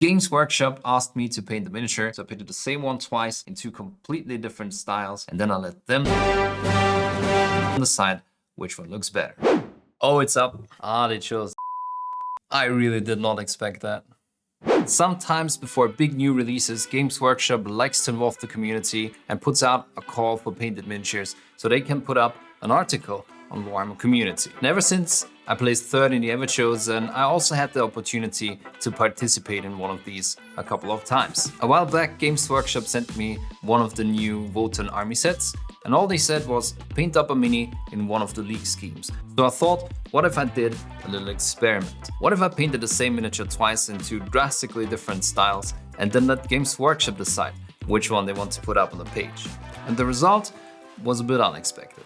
Games Workshop asked me to paint the miniature, so I painted the same one twice in two completely different styles, and then I let them decide which one looks better. Oh, it's up. Ah, they chose. I really did not expect that. Sometimes before big new releases, Games Workshop likes to involve the community and puts out a call for painted miniatures so they can put up an article on Warhammer community. And ever since I placed third in the ever chosen, I also had the opportunity to participate in one of these a couple of times. A while back, Games Workshop sent me one of the new Wotan army sets, and all they said was paint up a mini in one of the league schemes. So I thought, what if I did a little experiment? What if I painted the same miniature twice in two drastically different styles and then let Games Workshop decide which one they want to put up on the page? And the result was a bit unexpected.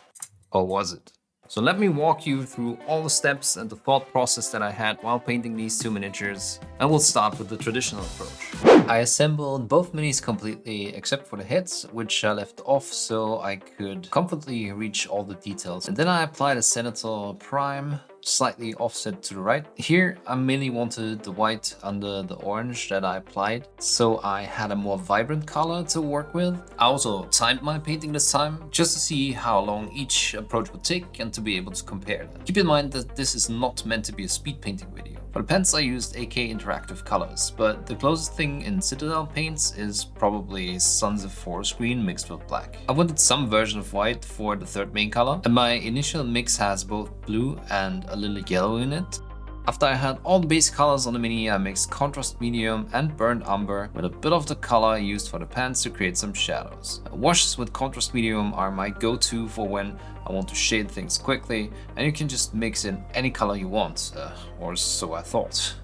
Or was it? So let me walk you through all the steps and the thought process that I had while painting these two miniatures, and we'll start with the traditional approach. I assembled both minis completely except for the heads, which I left off so I could comfortably reach all the details. And then I applied a Senator Prime, slightly offset to the right. Here I mainly wanted the white under the orange that I applied, so I had a more vibrant color to work with. I also timed my painting this time just to see how long each approach would take and to be able to compare them. Keep in mind that this is not meant to be a speed painting video. For the pens I used AK interactive colors, but the closest thing in Citadel paints is probably Sons of Forest Green mixed with black. I wanted some version of white for the third main color, and my initial mix has both blue and a little yellow in it. After I had all the base colors on the mini, I mixed contrast medium and burnt umber with a bit of the color used for the pants to create some shadows. Washes with contrast medium are my go-to for when I want to shade things quickly, and you can just mix in any color you want, or so I thought.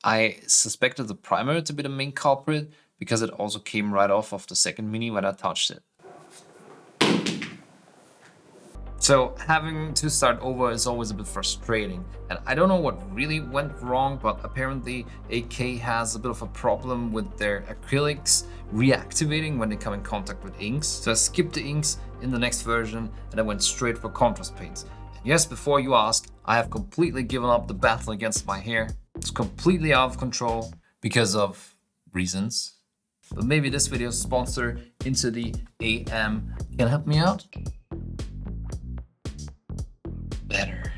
I suspected the primer to be the main culprit because it also came right off of the second mini when I touched it. So having to start over is always a bit frustrating, and I don't know what really went wrong, but apparently AK has a bit of a problem with their acrylics reactivating when they come in contact with inks. So I skipped the inks in the next version and I went straight for contrast paints. And yes, before you ask, I have completely given up the battle against my hair. It's completely out of control because of reasons. But maybe this video's sponsor, Into the AM, can help me out? Better.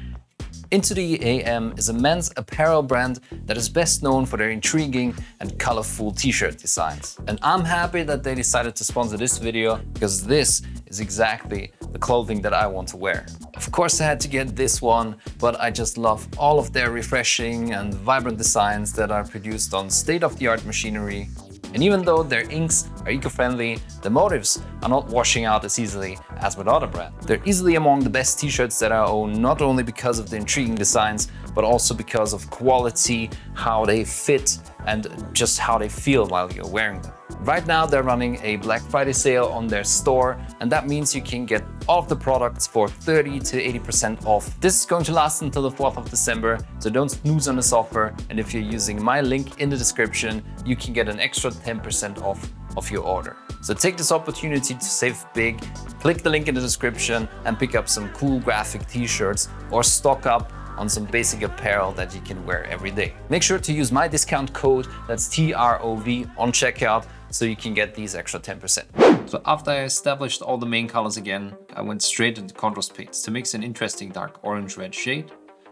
Into the AM is a men's apparel brand that is best known for their intriguing and colorful t-shirt designs. And I'm happy that they decided to sponsor this video because this is exactly the clothing that I want to wear. Of course I had to get this one, but I just love all of their refreshing and vibrant designs that are produced on state-of-the-art machinery. And even though their inks are eco-friendly, the motifs are not washing out as easily as with other brands. They're easily among the best t-shirts that I own, not only because of the intriguing designs, but also because of quality, how they fit, and just how they feel while you're wearing them. Right now they're running a Black Friday sale on their store, and that means you can get all of the products for 30 to 80% off. This is going to last until the 4th of December, so don't snooze on this offer, and if you're using my link in the description, you can get an extra 10% off of your order. So take this opportunity to save big, click the link in the description and pick up some cool graphic t-shirts or stock up on some basic apparel that you can wear every day. Make sure to use my discount code, that's TROV, on checkout so you can get these extra 10%. So after I established all the main colors again, I went straight into contrast paints to mix an interesting dark orange-red shade,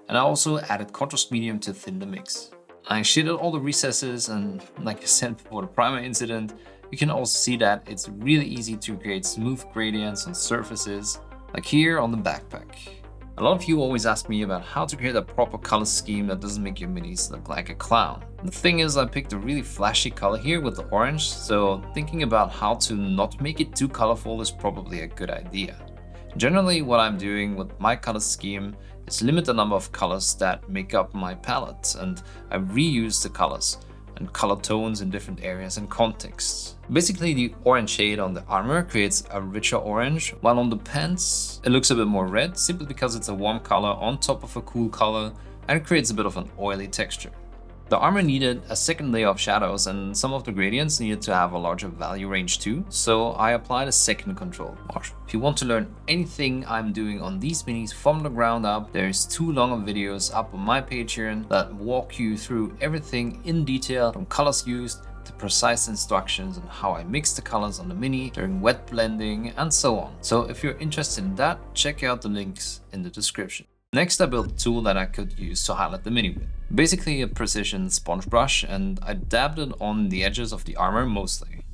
and I also added contrast medium to thin the mix. I shaded all the recesses, and like I said before the primer incident, you can also see that it's really easy to create smooth gradients on surfaces, like here on the backpack. A lot of you always ask me about how to create a proper color scheme that doesn't make your minis look like a clown. The thing is, I picked a really flashy color here with the orange, so thinking about how to not make it too colorful is probably a good idea. Generally, what I'm doing with my color scheme is limit the number of colors that make up my palette, and I reuse the colors and color tones in different areas and contexts. Basically, the orange shade on the armor creates a richer orange, while on the pants it looks a bit more red, simply because it's a warm color on top of a cool color and it creates a bit of an oily texture. The armor needed a second layer of shadows, and some of the gradients needed to have a larger value range too, so I applied a second control wash. If you want to learn anything I'm doing on these minis from the ground up, there's 2 longer videos up on my Patreon that walk you through everything in detail, from colors used to precise instructions on how I mix the colors on the mini during wet blending and so on. So if you're interested in that, check out the links in the description. Next, I built a tool that I could use to highlight the mini with. Basically a precision sponge brush, and I dabbed it on the edges of the armor mostly.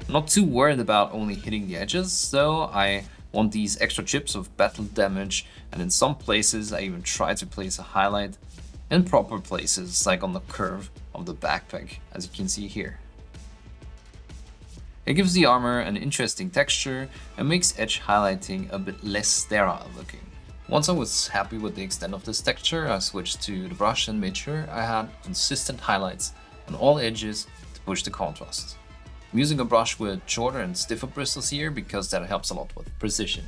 Not too worried about only hitting the edges, though. I want these extra chips of battle damage, and in some places I even try to place a highlight in proper places, like on the curve of the backpack, as you can see here. It gives the armor an interesting texture and makes edge highlighting a bit less sterile looking. Once I was happy with the extent of this texture, I switched to the brush and made sure I had consistent highlights on all edges to push the contrast. I'm using a brush with shorter and stiffer bristles here because that helps a lot with precision.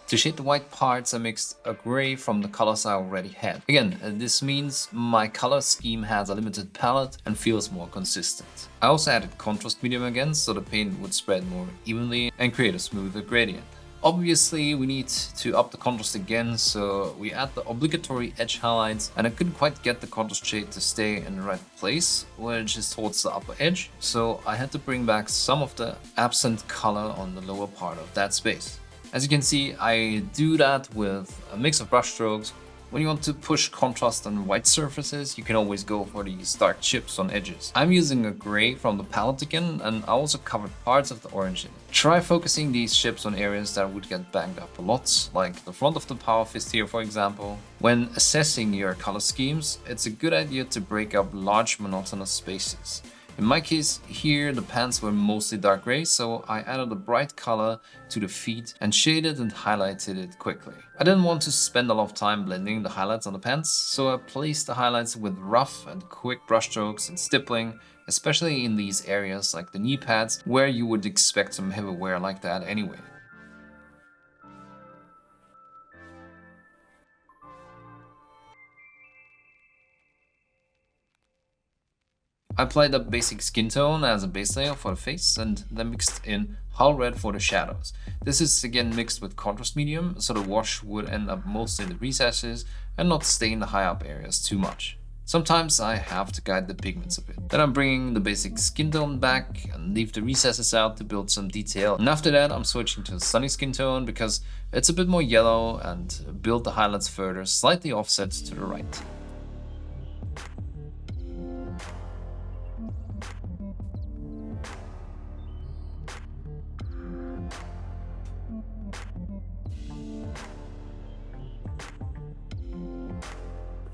To shade the white parts, I mixed a gray from the colors I already had. Again, this means my color scheme has a limited palette and feels more consistent. I also added contrast medium again, so the paint would spread more evenly and create a smoother gradient. Obviously, we need to up the contrast again, so we add the obligatory edge highlights, and I couldn't quite get the contrast shade to stay in the right place, which is towards the upper edge, so I had to bring back some of the absent color on the lower part of that space. As you can see, I do that with a mix of brush strokes. When you want to push contrast on white surfaces, you can always go for these dark chips on edges. I'm using a gray from the palette again, and I also covered parts of the orange in. Try focusing these chips on areas that would get banged up a lot, like the front of the power fist here, for example. When assessing your color schemes, it's a good idea to break up large monotonous spaces. In my case here, the pants were mostly dark gray, so I added a bright color to the feet and shaded and highlighted it quickly. I didn't want to spend a lot of time blending the highlights on the pants, so I placed the highlights with rough and quick brushstrokes and stippling, especially in these areas like the knee pads, where you would expect some heavy wear like that anyway. I applied a basic skin tone as a base layer for the face and then mixed in hull red for the shadows. This is again mixed with contrast medium, so the wash would end up mostly in the recesses and not stain the high up areas too much. Sometimes I have to guide the pigments a bit. Then I'm bringing the basic skin tone back and leave the recesses out to build some detail. And after that I'm switching to the sunny skin tone because it's a bit more yellow and build the highlights further, slightly offset to the right.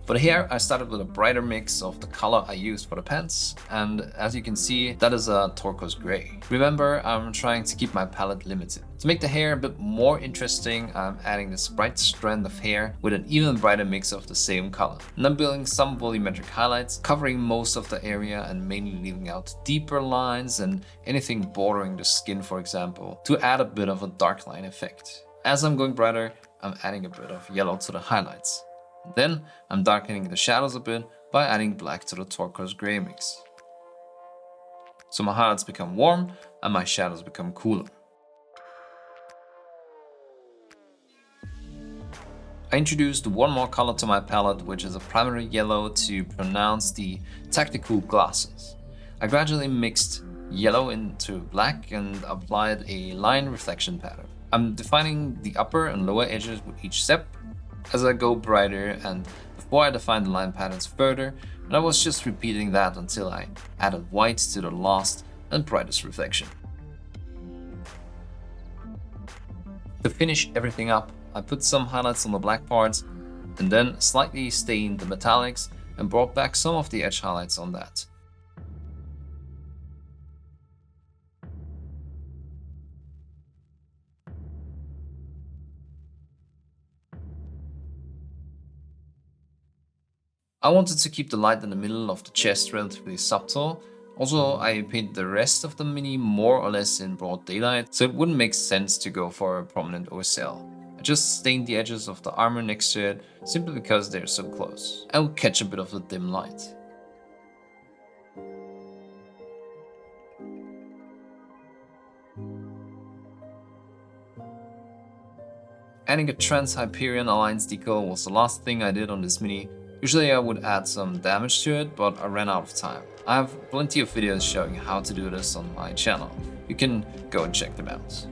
For the hair, I started with a brighter mix of the color I used for the pants, and as you can see, that is a turquoise gray. Remember, I'm trying to keep my palette limited. To make the hair a bit more interesting, I'm adding this bright strand of hair with an even brighter mix of the same color. And I'm building some volumetric highlights, covering most of the area and mainly leaving out deeper lines and anything bordering the skin, for example, to add a bit of a dark line effect. As I'm going brighter, I'm adding a bit of yellow to the highlights. Then I'm darkening the shadows a bit by adding black to the turquoise gray mix. So my highlights become warm and my shadows become cooler. I introduced one more color to my palette, which is a primary yellow to pronounce the tactical glasses. I gradually mixed yellow into black and applied a line reflection pattern. I'm defining the upper and lower edges with each step as I go brighter, and before I define the line patterns further, and I was just repeating that until I added white to the last and brightest reflection. To finish everything up, I put some highlights on the black parts and then slightly stained the metallics and brought back some of the edge highlights on that. I wanted to keep the light in the middle of the chest relatively subtle. Also, I painted the rest of the Mini more or less in broad daylight, so it wouldn't make sense to go for a prominent oversell. I just stained the edges of the armor next to it, simply because they're so close. I will catch a bit of the dim light. Adding a Trans-Hyperion Alliance decal was the last thing I did on this Mini. Usually I would add some damage to it, but I ran out of time. I have plenty of videos showing how to do this on my channel. You can go and check them out.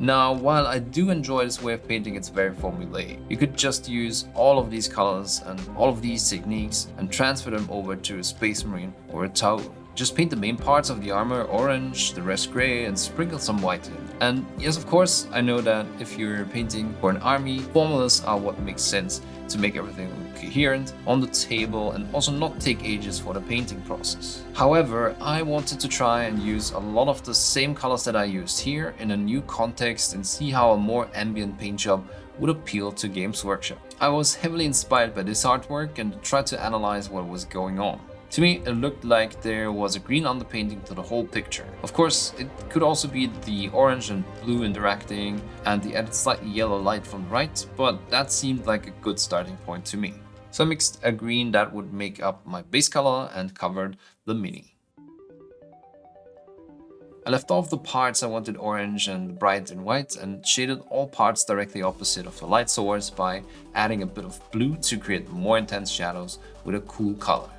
Now, while I do enjoy this way of painting, it's very formulaic. You could just use all of these colors and all of these techniques and transfer them over to a Space Marine or a Tau. Just paint the main parts of the armor orange, the rest gray, and sprinkle some white in. And yes, of course, I know that if you're painting for an army, formulas are what makes sense to make everything look coherent on the table and also not take ages for the painting process. However, I wanted to try and use a lot of the same colors that I used here in a new context and see how a more ambient paint job would appeal to Games Workshop. I was heavily inspired by this artwork and tried to analyze what was going on. To me, it looked like there was a green underpainting to the whole picture. Of course, it could also be the orange and blue interacting and the added slightly yellow light from the right, but that seemed like a good starting point to me. So I mixed a green that would make up my base color and covered the Mini. I left off the parts I wanted orange and bright and white and shaded all parts directly opposite of the light source by adding a bit of blue to create more intense shadows with a cool color.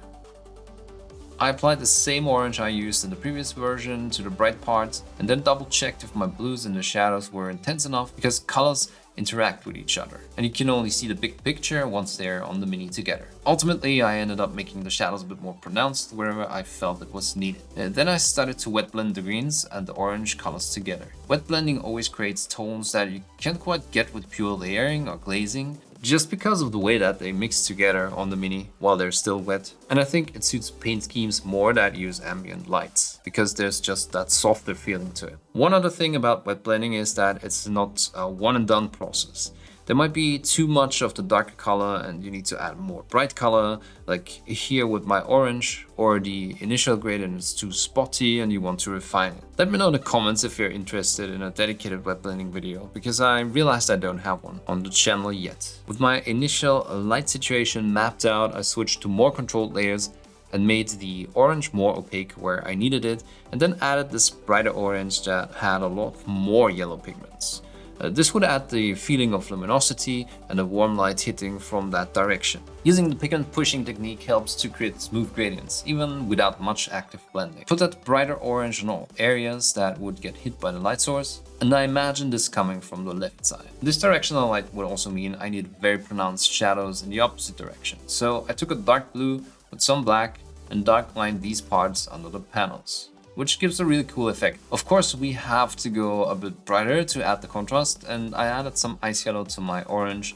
I applied the same orange I used in the previous version to the bright parts and then double checked if my blues in the shadows were intense enough, because colors interact with each other and you can only see the big picture once they're on the Mini together. Ultimately, I ended up making the shadows a bit more pronounced wherever I felt it was needed. Then I started to wet blend the greens and the orange colors together. Wet blending always creates tones that you can't quite get with pure layering or glazing, just because of the way that they mix together on the Mini while they're still wet. And I think it suits paint schemes more that use ambient lights, because there's just that softer feeling to it. One other thing about wet blending is that it's not a one and done process. There might be too much of the darker color and you need to add more bright color, like here with my orange, or the initial gradient is too spotty and you want to refine it. Let me know in the comments if you're interested in a dedicated wet blending video, because I realized I don't have one on the channel yet. With my initial light situation mapped out, I switched to more controlled layers and made the orange more opaque where I needed it, and then added this brighter orange that had a lot more yellow pigments. This would add the feeling of luminosity and a warm light hitting from that direction. Using the pigment pushing technique helps to create smooth gradients, even without much active blending. Put that brighter orange on all areas that would get hit by the light source, and I imagine this coming from the left side. This directional light would also mean I need very pronounced shadows in the opposite direction. So I took a dark blue with some black and dark lined these parts under the panels, which gives a really cool effect. Of course, we have to go a bit brighter to add the contrast, and I added some ice yellow to my orange,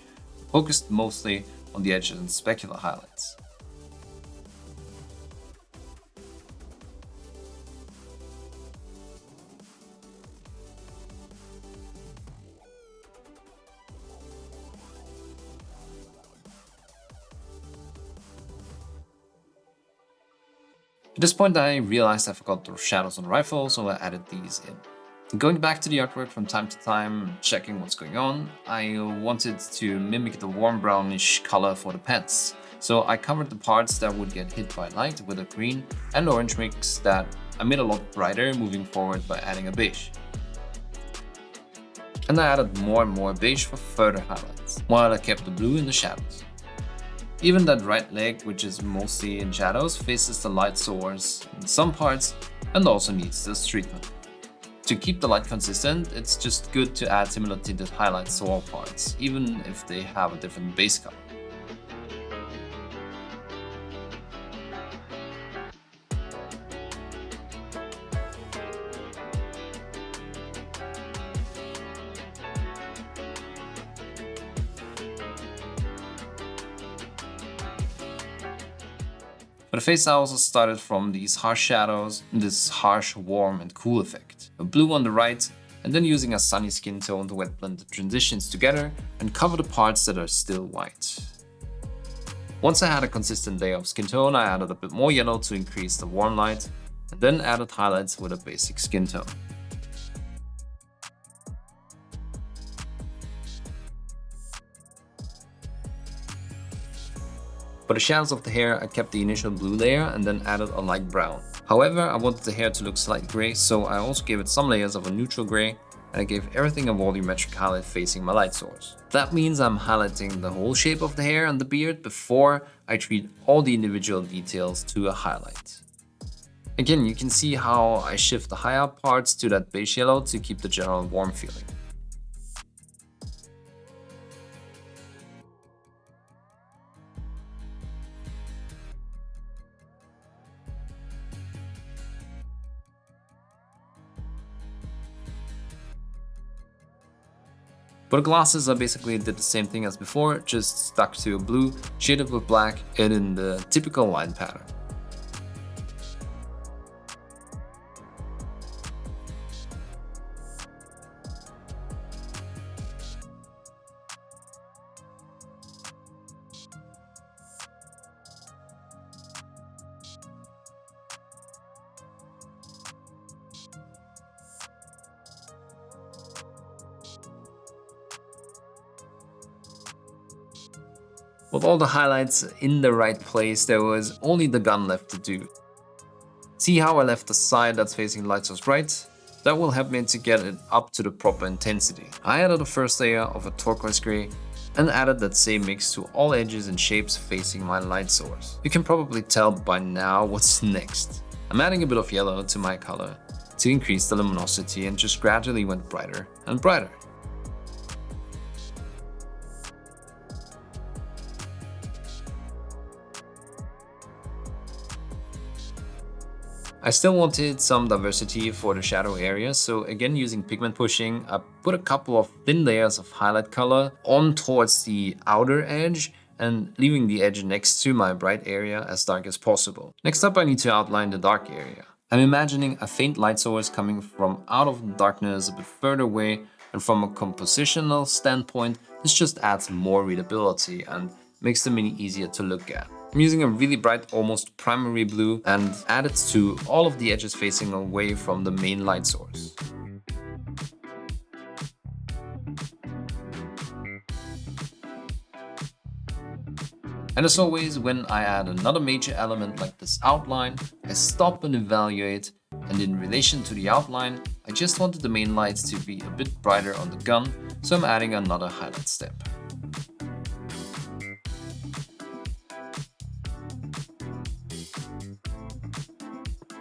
focused mostly on the edges and specular highlights. At this point, I realized I forgot the shadows on the rifle, so I added these in. Going back to the artwork from time to time, checking what's going on, I wanted to mimic the warm brownish color for the pants. So I covered the parts that would get hit by light with a green and orange mix that I made a lot brighter moving forward by adding a beige. And I added more and more beige for further highlights, while I kept the blue in the shadows. Even that right leg, which is mostly in shadows, faces the light source in some parts and also needs this treatment. To keep the light consistent, it's just good to add similar tinted highlights to all parts, even if they have a different base color. For the face, I also started from these harsh shadows and this harsh, warm and cool effect. A blue on the right, and then using a sunny skin tone to wet blend the transitions together and cover the parts that are still white. Once I had a consistent layer of skin tone, I added a bit more yellow to increase the warm light, and then added highlights with a basic skin tone. For the shadows of the hair, I kept the initial blue layer and then added a light brown. However, I wanted the hair to look slight gray, so I also gave it some layers of a neutral gray, and I gave everything a volumetric highlight facing my light source. That means I'm highlighting the whole shape of the hair and the beard before I treat all the individual details to a highlight. Again, you can see how I shift the high up parts to that beige yellow to keep the general warm feeling. For the glasses, I basically did the same thing as before, just stuck to a blue, shaded with black, and in the typical line pattern. With all the highlights in the right place, there was only the gun left to do. See how I left the side that's facing light source right? That will help me to get it up to the proper intensity. I added the first layer of a turquoise gray and added that same mix to all edges and shapes facing my light source. You can probably tell by now what's next. I'm adding a bit of yellow to my color to increase the luminosity and just gradually went brighter and brighter. I still wanted some diversity for the shadow area, so again using pigment pushing, I put a couple of thin layers of highlight color on towards the outer edge and leaving the edge next to my bright area as dark as possible. Next up, I need to outline the dark area. I'm imagining a faint light source coming from out of the darkness a bit further away, and from a compositional standpoint, this just adds more readability and makes the mini easier to look at. I'm using a really bright, almost primary blue and add it to all of the edges facing away from the main light source. And as always, when I add another major element like this outline, I stop and evaluate, and in relation to the outline, I just wanted the main lights to be a bit brighter on the gun, so I'm adding another highlight step.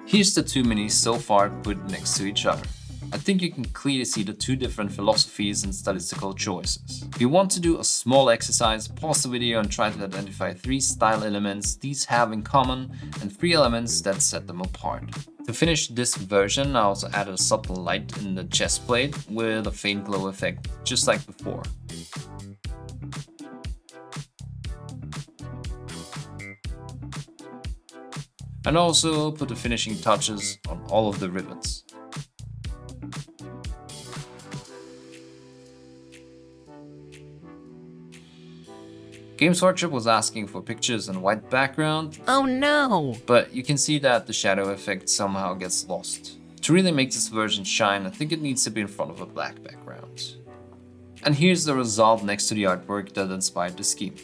Here's the two minis so far put next to each other. I think you can clearly see the two different philosophies and stylistical choices. If you want to do a small exercise, pause the video and try to identify 3 style elements these have in common and 3 elements that set them apart. To finish this version, I also added a subtle light in the chest plate with a faint glow effect, just like before. And also put the finishing touches on all of the rivets. Games Workshop was asking for pictures on white background. Oh no! But you can see that the shadow effect somehow gets lost. To really make this version shine, I think it needs to be in front of a black background. And here's the result next to the artwork that inspired the scheme.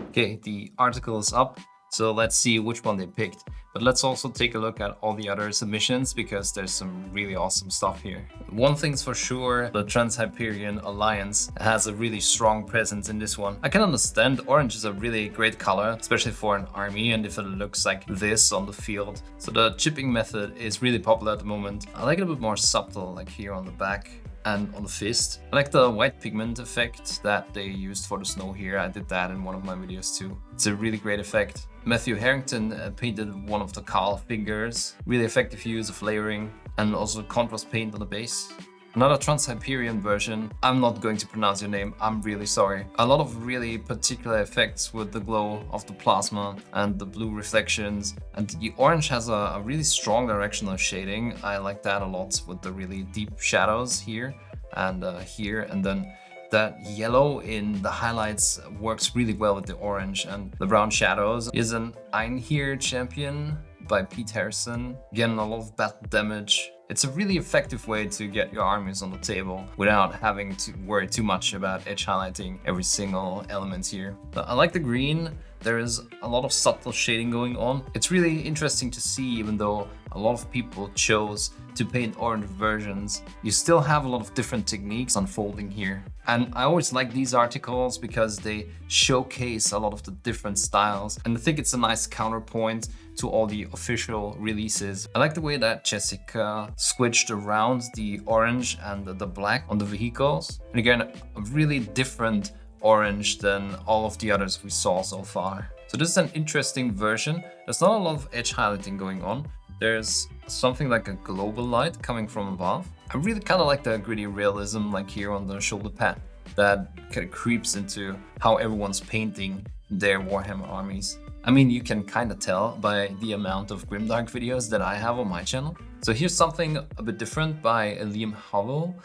Okay, the article is up, so let's see which one they picked. But let's also take a look at all the other submissions because there's some really awesome stuff here. One thing's for sure, the Trans-Hyperion Alliance has a really strong presence in this one. I can understand orange is a really great color, especially for an army and if it looks like this on the field. So the chipping method is really popular at the moment. I like it a bit more subtle, like here on the back and on the fist. I like the white pigment effect that they used for the snow here. I did that in one of my videos too. It's a really great effect. Matthew Harrington painted one of the Carl figures. Really effective use of layering and also contrast paint on the base. Another Trans-Hyperion version. I'm not going to pronounce your name, I'm really sorry. A lot of really particular effects with the glow of the plasma and the blue reflections. And the orange has a really strong directional shading. I like that a lot with the really deep shadows here and here. And then That yellow in the highlights works really well with the orange, and the brown shadows is an Einhir champion by Pete Harrison. Again, a lot of battle damage. It's a really effective way to get your armies on the table without having to worry too much about edge highlighting every single element here. I like the green. There is a lot of subtle shading going on. It's really interesting to see, even though a lot of people chose to paint orange versions, you still have a lot of different techniques unfolding here. And I always like these articles because they showcase a lot of the different styles. And I think it's a nice counterpoint to all the official releases. I like the way that Jessica switched around the orange and the black on the vehicles. And again, a really different orange than all of the others we saw so far. So this is an interesting version. There's not a lot of edge highlighting going on. There's something like a global light coming from above. I really kind of like the gritty realism, like here on the shoulder pad, that kind of creeps into how everyone's painting their Warhammer armies. I mean, you can kind of tell by the amount of Grimdark videos that I have on my channel. So here's something a bit different by Liam Howell.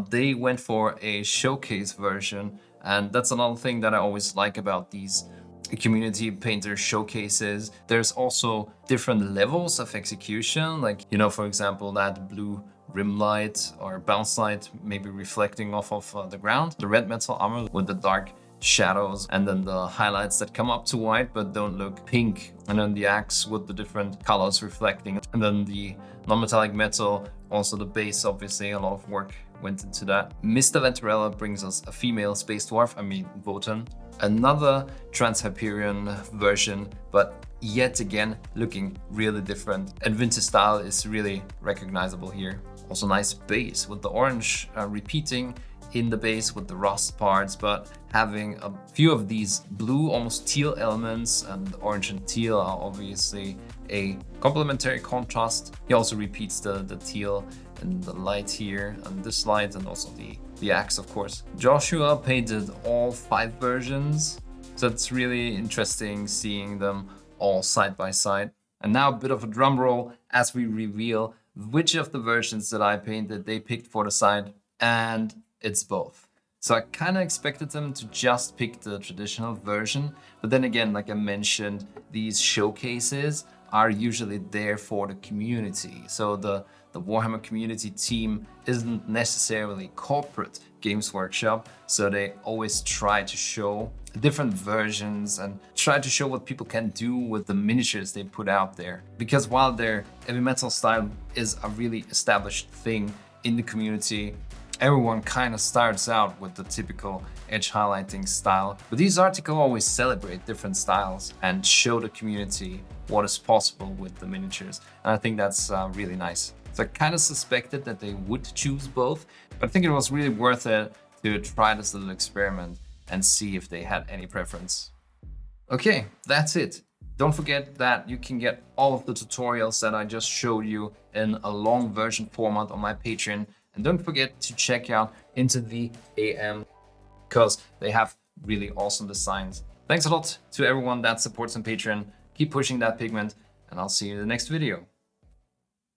They went for a showcase version, and that's another thing that I always like about these community painter showcases. There's also different levels of execution, like, you know, for example, that blue rim light or bounce light maybe reflecting off of the ground, the red metal armor with the dark shadows, and then the highlights that come up to white but don't look pink, and then the axe with the different colors reflecting, and then the non-metallic metal, also the base. Obviously a lot of work went into that. Mr. Venturella brings us a female space dwarf, I mean Wotan. Another Trans-Hyperion version, but yet again looking really different, and vintage style is really recognizable here. Also nice base with the orange repeating in the base with the rust parts, but having a few of these blue, almost teal elements, and orange and teal are obviously a complementary contrast. He also repeats the teal and the light here, and this light, and also the axe, of course. Joshua painted all 5 versions, so it's really interesting seeing them all side by side. And now a bit of a drum roll as we reveal which of the versions that I painted they picked for the side, and it's both. So I kind of expected them to just pick the traditional version, but then again, like I mentioned, these showcases are usually there for the community. So the Warhammer community team isn't necessarily corporate Games Workshop, so they always try to show different versions and try to show what people can do with the miniatures they put out there. Because while their heavy metal style is a really established thing in the community, everyone kind of starts out with the typical edge highlighting style. But these articles always celebrate different styles and show the community what is possible with the miniatures. And I think that's really nice. So I kind of suspected that they would choose both, but I think it was really worth it to try this little experiment and see if they had any preference. Okay, that's it. Don't forget that you can get all of the tutorials that I just showed you in a long version format on my Patreon. And don't forget to check out Into the AM, because they have really awesome designs. Thanks a lot to everyone that supports on Patreon. Keep pushing that pigment, and I'll see you in the next video.